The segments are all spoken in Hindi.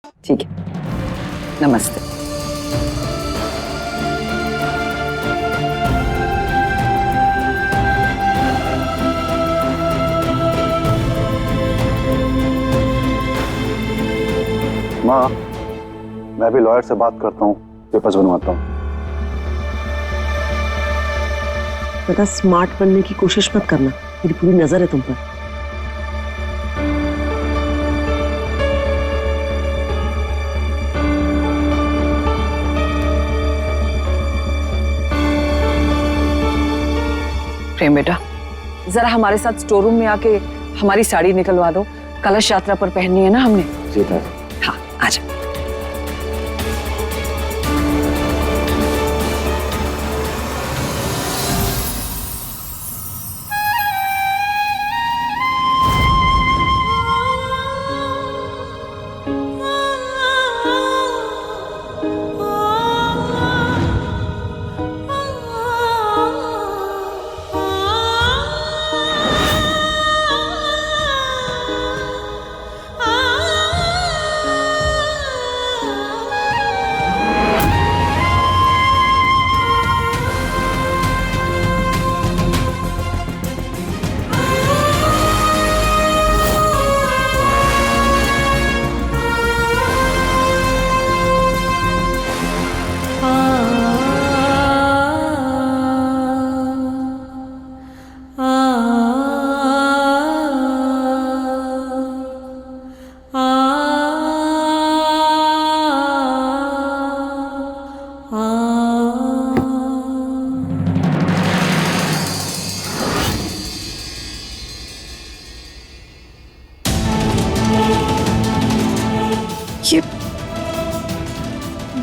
ठीक है, नमस्ते। माँ, मैं भी लॉयर से बात करता हूँ, पेपर्स बनवाता हूँ। ज्यादा स्मार्ट बनने की कोशिश मत करना, मेरी पूरी नजर है तुम पर। प्रेम बेटा, जरा हमारे साथ स्टोर रूम में आके हमारी साड़ी निकलवा दो, कलश यात्रा पर पहननी है ना हमने। जी है। हाँ, आजा।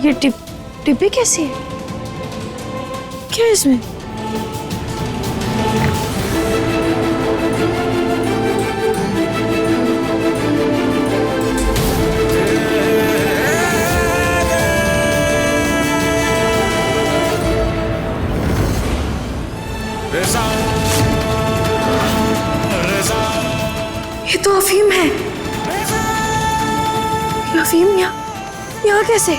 ये डिब्बे कैसे है? क्या है इसमें? ये तो अफीम है। ये अफीम यहाँ कैसे?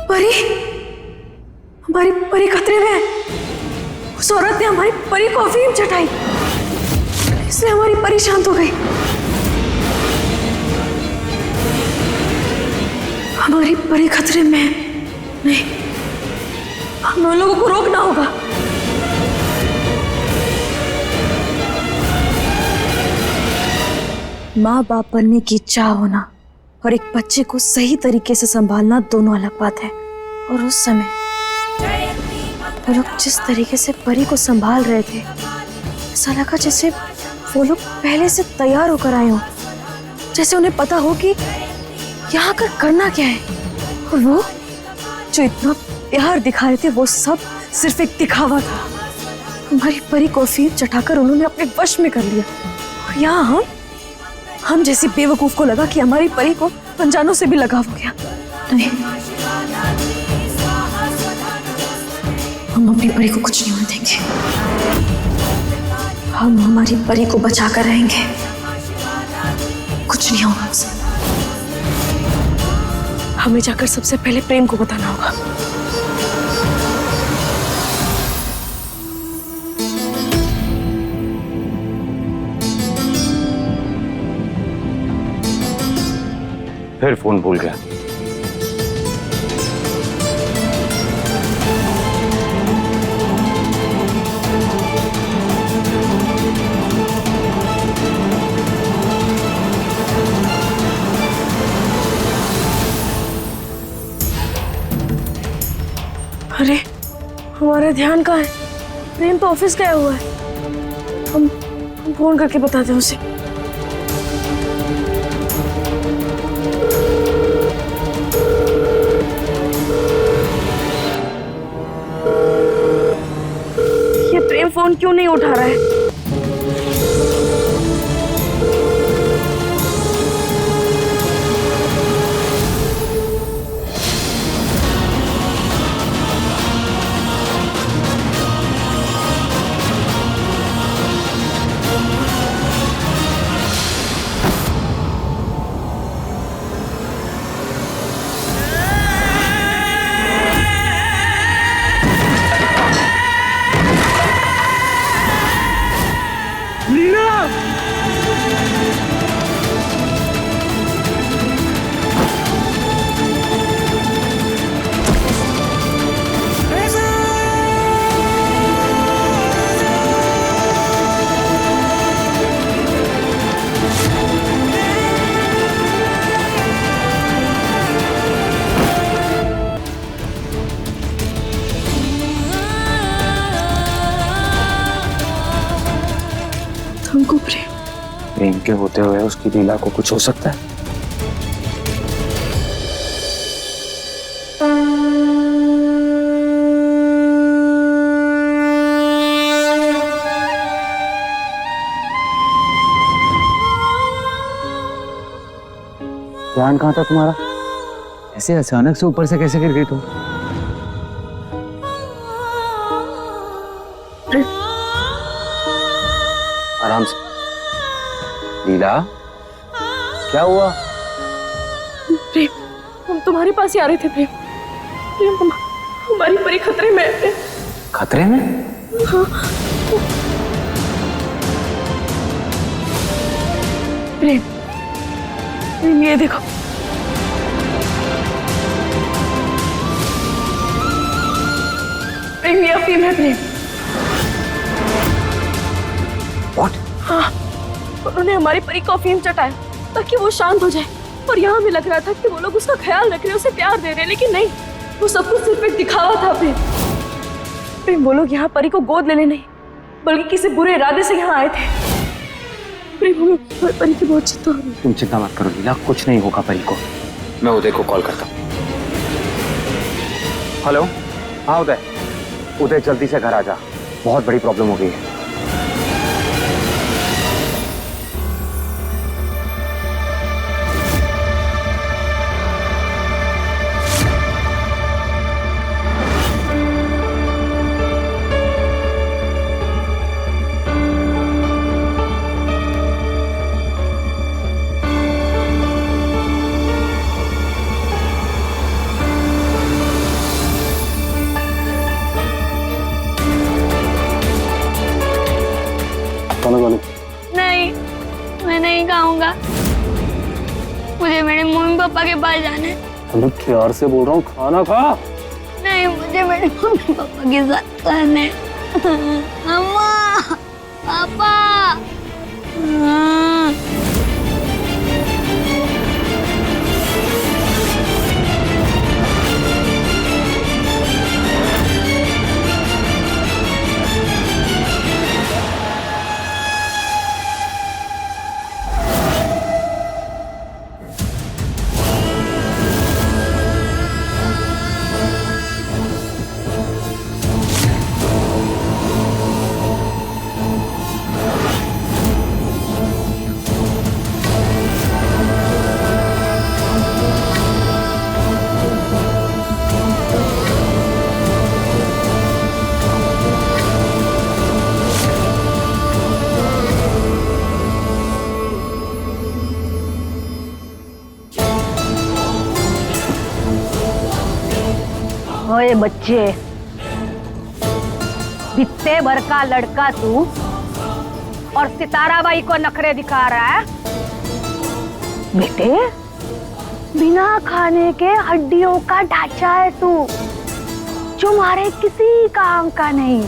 परी, हमारी परी खतरे में है। उस औरत ने हमारी परी को अफीम चटाई, इसलिए हमारी परी शांत हो गई। हमारी परी खतरे में है। नहीं, हम उन लोगों को रोकना होगा। माँ बाप बनने की इच्छा होना और एक बच्चे को सही तरीके से संभालना दोनों अलग बात है। और उस समय वो लोग जिस तरीके से परी को संभाल रहे थे, ऐसा लगा जैसे वो लोग पहले से तैयार होकर आए हों, जैसे उन्हें पता हो कि यहाँ कर करना क्या है। और वो जो इतना प्यार दिखा रहे थे, वो सब सिर्फ एक दिखावा था। हमारी परी को अफीम चटाकर उन्होंने अपने वश में कर लिया। और यहाँ हम जैसी बेवकूफ को लगा कि हमारी परी को अनजानों से भी लगाव हो गया। नहीं, हम अपनी परी को कुछ नहीं होने देंगे। हम हमारी परी को बचा कर रहेंगे, कुछ नहीं होगा उसे। हमें जाकर सबसे पहले प्रेम को बताना होगा। फिर फोन भूल गया। अरे, हमारा ध्यान कहाँ है? प्रेम तो ऑफिस गया हुआ है। हम फोन करके बताते हैं उसे। ये प्रेम फोन क्यों नहीं उठा रहा है? प्रेम के होते हुए उसकी लीला को कुछ हो सकता है? ध्यान कहाँ था तुम्हारा? ऐसे अचानक से ऊपर से कैसे गिर गई तुम? आराम से। लीला, क्या हुआ? प्रेम, हम तुम्हारे पास ही आ रहे थे प्रेम। प्रेम, हमारी परी खतरे में है। खतरे में? हाँ। प्रेम, प्रेम ये देखो। प्रेम ये अफीम है प्रेम। What? हाँ, उन्होंने हमारी परी को अफीम चटाया ताकि वो शांत हो जाए। और यहाँ भी लग रहा था कि वो लोग उसका ख्याल रख रहे हैं, उसे प्यार दे रहे हैं, लेकिन नहीं, वो सब कुछ सिर्फ एक दिखावा था प्रेम। प्रेम, वो लोग यहाँ परी को गोद लेने नहीं बल्कि किसी बुरे इरादे से यहाँ आए थे। प्रेम, हमें परी की बहुत चिंता हो रही है। तुम चिंता मत करो लीला, कुछ नहीं होगा परी को। मैं उदय को कॉल करता हूँ। हेलो, हाँ उदय। उदय जल्दी से घर आ जा, बहुत बड़ी प्रॉब्लम हो गई है। नहीं, मैं नहीं खाऊंगा। मुझे मेरे मम्मी पापा के पास जाना है। मैं प्यार से बोल रहा हूँ, खाना खा। नहीं, मुझे मेरे मम्मी पापा के साथ खाना है। अम्मा, पापा। ओए बच्चे, बित्ते भर का लड़का तू और सितारा बाई को नखरे दिखा रहा है। बेटे, बिना खाने के हड्डियों का ढांचा है तू, जो हमारे किसी काम का नहीं,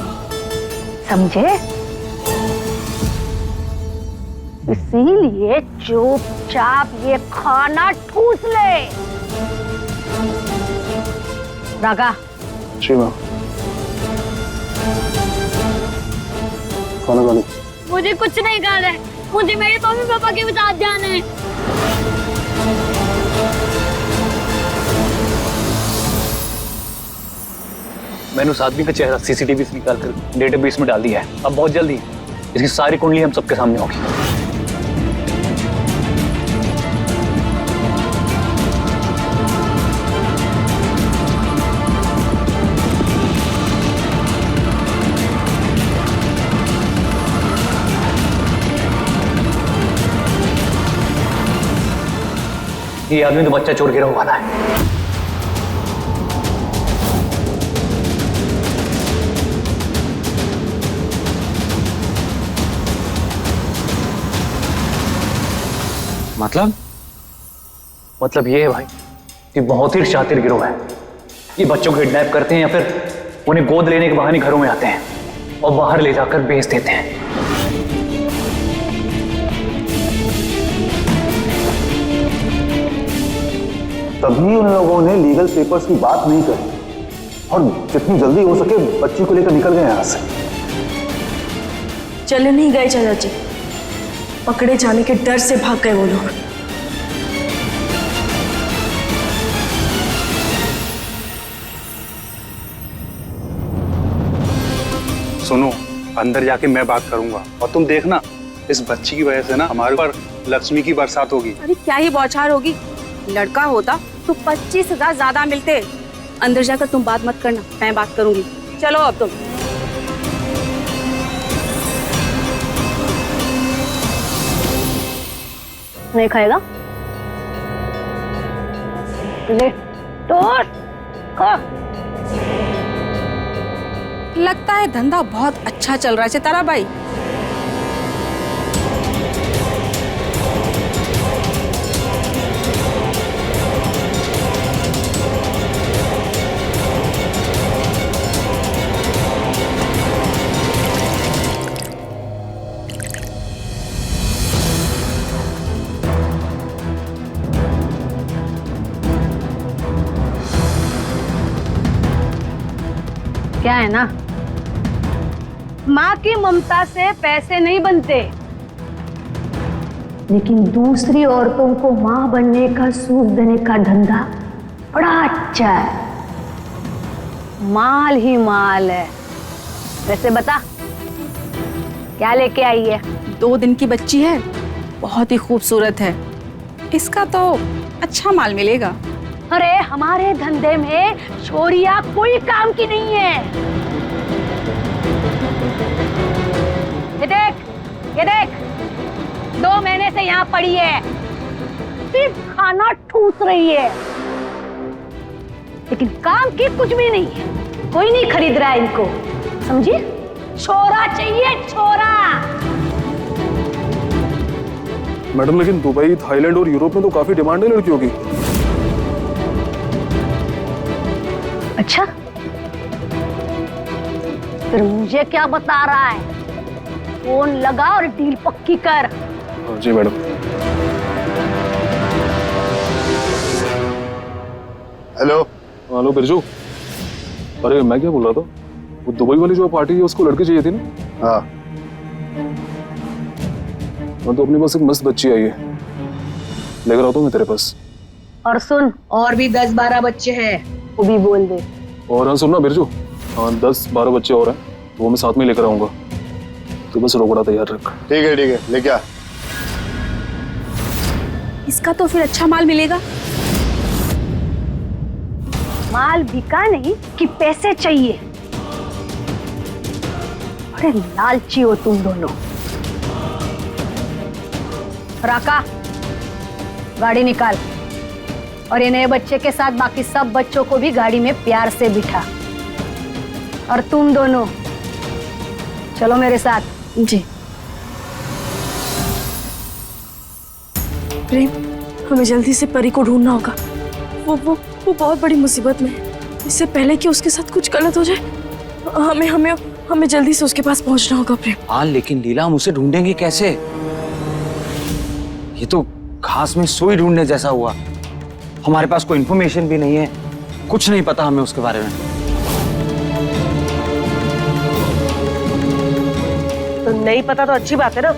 समझे? इसीलिए चुपचाप ये खाना ठूस ले। रागा। जी मैम। खाना खा लो। मुझे कुछ नहीं खाना है, मुझे मेरे मम्मी पापा के साथ जाना है। मैंने उस आदमी का चेहरा सीसीटीवी से निकाल कर डेटाबेस में डाल दिया है। अब बहुत जल्दी इसकी सारी कुंडली हम सबके सामने होगी। ये आदमी तो बच्चा चोर गिरा वाला है। मतलब ये है भाई, ये बहुत ही शातिर गिरोह है। ये बच्चों को किडनैप करते हैं या फिर उन्हें गोद लेने के बहाने घरों में आते हैं और बाहर ले जाकर बेच देते हैं। तभी उन लोगों ने लीगल पेपर्स की बात नहीं करी और जितनी जल्दी हो सके बच्ची को लेकर निकल गए यहाँ से। चले नहीं गए चाचा जी, पकड़े जाने के डर से भाग गए वो लोग। सुनो, अंदर जाके मैं बात करूंगा और तुम देखना, इस बच्ची की वजह से ना हमारे पर लक्ष्मी की बरसात होगी। अरे क्या ही बौछार होगी, लड़का होता तो 25,000 ज्यादा मिलते। अंदर जाकर तुम बात मत करना, मैं बात करूंगी। चलो अब तुम। नहीं खाएगा? ले तोड़ खा। लगता है धंधा बहुत अच्छा चल रहा है सितारा भाई। क्या है ना, माँ की ममता से पैसे नहीं बनते, लेकिन दूसरी औरतों को माँ बनने का सूख देने का धंधा बड़ा अच्छा है। माल ही माल है। वैसे बता, क्या लेके आई है? 2 दिन की बच्ची है, बहुत ही खूबसूरत है। इसका तो अच्छा माल मिलेगा। अरे हमारे धंधे में छोरियां कोई काम की नहीं है। ये देख 2 महीने से यहाँ पड़ी है, सिर्फ खाना ठूस रही है, लेकिन काम की कुछ भी नहीं है। कोई नहीं खरीद रहा है इनको, समझी? छोरा चाहिए, छोरा। मैडम लेकिन दुबई, थाईलैंड और यूरोप में तो काफी डिमांड है लड़कियों की। अच्छा, फिर मुझे क्या बता रहा है? फोन लगा और डील पक्की कर। जी मैडम। हेलो। हेलो बिरजू, अरे मैं क्या बोल रहा था, वो दुबई वाली जो पार्टी है उसको लड़की चाहिए थी ना? हाँ। मैं तो अपने पास एक मस्त बच्ची आई है, लेकर आता हूँ मैं तेरे पास। और सुन, और भी 10-12 बच्चे हैं, वो भी बोल दे। और हाँ सुनना बिरजू, हाँ 10-12 बच्चे और हैं, तो वो मैं साथ में लेकर आऊंगा, तो बस रोकड़ा तैयार रख। ठीक है लेके आ। इसका तो फिर अच्छा माल मिलेगा। माल बिका नहीं कि पैसे चाहिए? अरे लालची हो तुम दोनों। राका, गाड़ी निकाल और ये नए बच्चे के साथ बाकी सब बच्चों को भी गाड़ी में प्यार से बिठा। और तुम दोनों चलो मेरे साथ। जी। प्रेम, हमें जल्दी से परी को ढूंढना होगा। वो बहुत बड़ी मुसीबत में है। इससे पहले कि उसके साथ कुछ गलत हो जाए, हमें जल्दी से उसके पास पहुंचना होगा। प्रेम। हाँ लेकिन लीला, हम उसे ढूंढेंगे कैसे? ये तो घास में सुई ढूंढने जैसा हुआ। हमारे पास कोई इन्फॉर्मेशन भी नहीं है, कुछ नहीं पता हमें उसके बारे में। तो नहीं पता तो अच्छी बात है ना।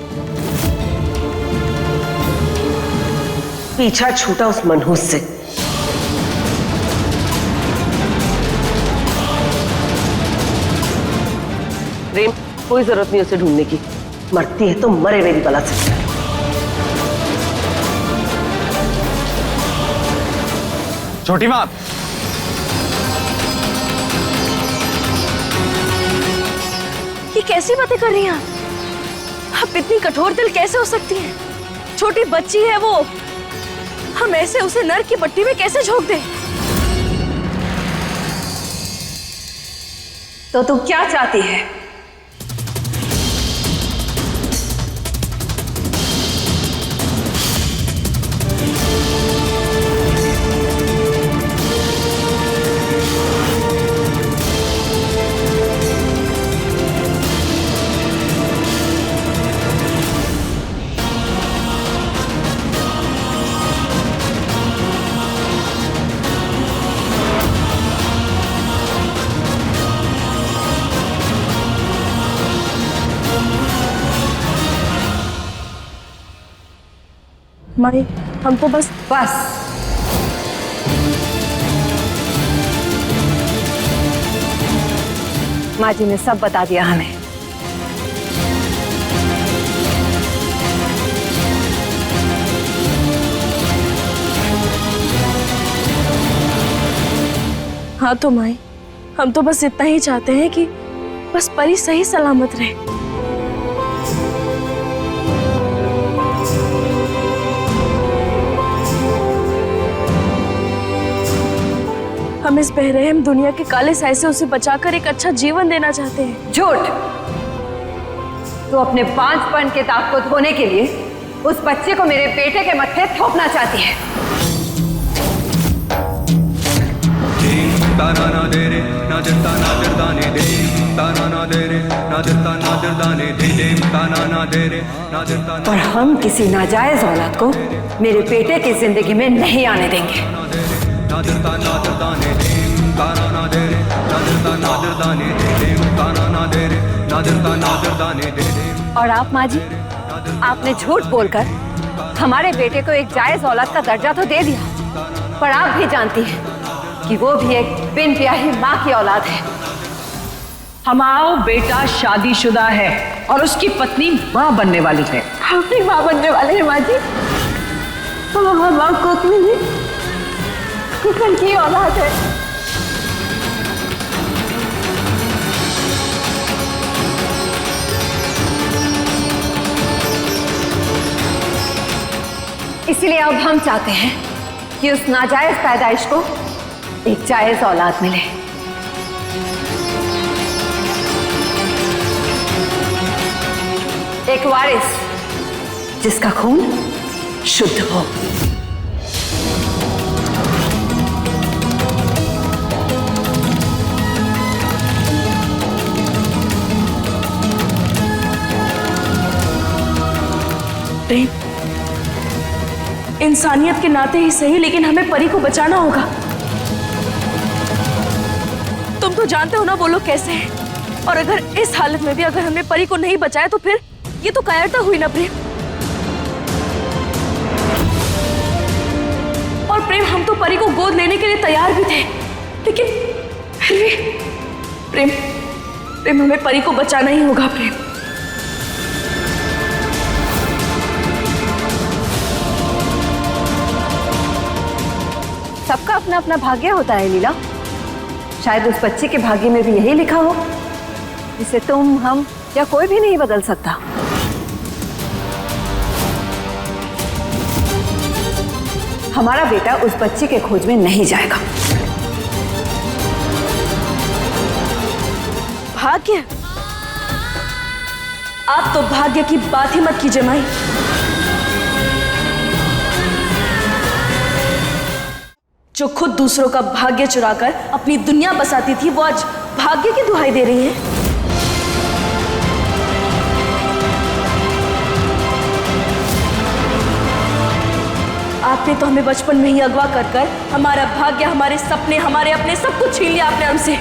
पीछा छूटा उस मनहूस से। प्रेम, कोई जरूरत नहीं उसे ढूंढने की, मरती है तो मरे मेरी बला से। छोटी माँ, ये कैसी बातें कर रही हैं आप इतनी कठोर दिल कैसे हो सकती हैं? छोटी बच्ची है वो, हम ऐसे उसे नर्क की पट्टी में कैसे झोंक दें? तो तू क्या चाहती है? माई हम तो बस माँ जी ने सब बता दिया हमें। हाँ तो माई हम तो बस इतना ही चाहते हैं कि बस परी सही सलामत रहे। हम इस बेरहम दुनिया के काले साए से उसे बचाकर एक अच्छा जीवन देना चाहते हैं। झूठ। तो अपने बांझपन के दाग को धोने के लिए उस बच्चे को मेरे बेटे के मत्थे थोपना चाहती है। पर हम किसी नाजायज औलाद को मेरे बेटे की जिंदगी में नहीं आने देंगे। और आप माँ जी, आपने झूठ बोलकर हमारे बेटे को एक जायज औलाद का दर्जा तो दे दिया, पर आप भी जानती हैं कि वो भी एक बिन ब्याही माँ की औलाद है। हमारा बेटा शादीशुदा है और उसकी पत्नी माँ बनने वाली है। हम भी माँ बनने वाले हैं माँ जी। माँ कोतनी कुकन की औलाद है। इसलिए अब हम चाहते हैं कि उस नाजायज पैदाइश को एक जायज औलाद मिले। एक वारिस जिसका खून शुद्ध हो। प्रेम, इंसानियत के नाते ही सही, लेकिन हमें परी को बचाना होगा। तुम तो जानते हो ना वो लोग कैसे हैं, और अगर इस हालत में भी अगर हमने परी को नहीं बचाया तो फिर ये तो कायरता हुई ना प्रेम। और प्रेम, हम तो परी को गोद लेने के लिए तैयार भी थे, लेकिन फिर भी प्रेम प्रेम हमें परी को बचाना ही होगा। प्रेम, सबका अपना अपना भाग्य होता है लीला। शायद उस बच्चे के भाग्य में भी यही लिखा हो, जिसे तुम, हम या कोई भी नहीं बदल सकता। हमारा बेटा उस बच्चे के खोज में नहीं जाएगा। भाग्य? आप तो भाग्य की बात ही मत कीजिए माई। जो खुद दूसरों का भाग्य चुराकर अपनी दुनिया बसाती थी, वो आज भाग्य की दुहाई दे रही है। आपने तो हमें बचपन में ही अगवा कर कर हमारा भाग्य, हमारे सपने, हमारे अपने सब कुछ छीन लिया आपने हमसे।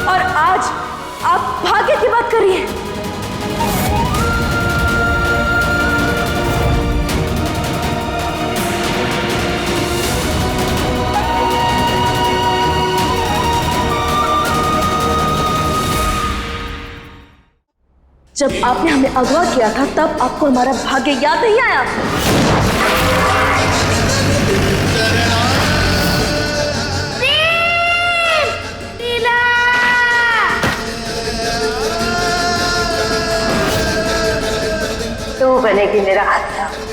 और आज आप भाग्य की बात कर रही हैं। जब आपने हमें अगवा किया था तब आपको हमारा भाग्य याद नहीं आया? तू बनेगी मेरा हाथ।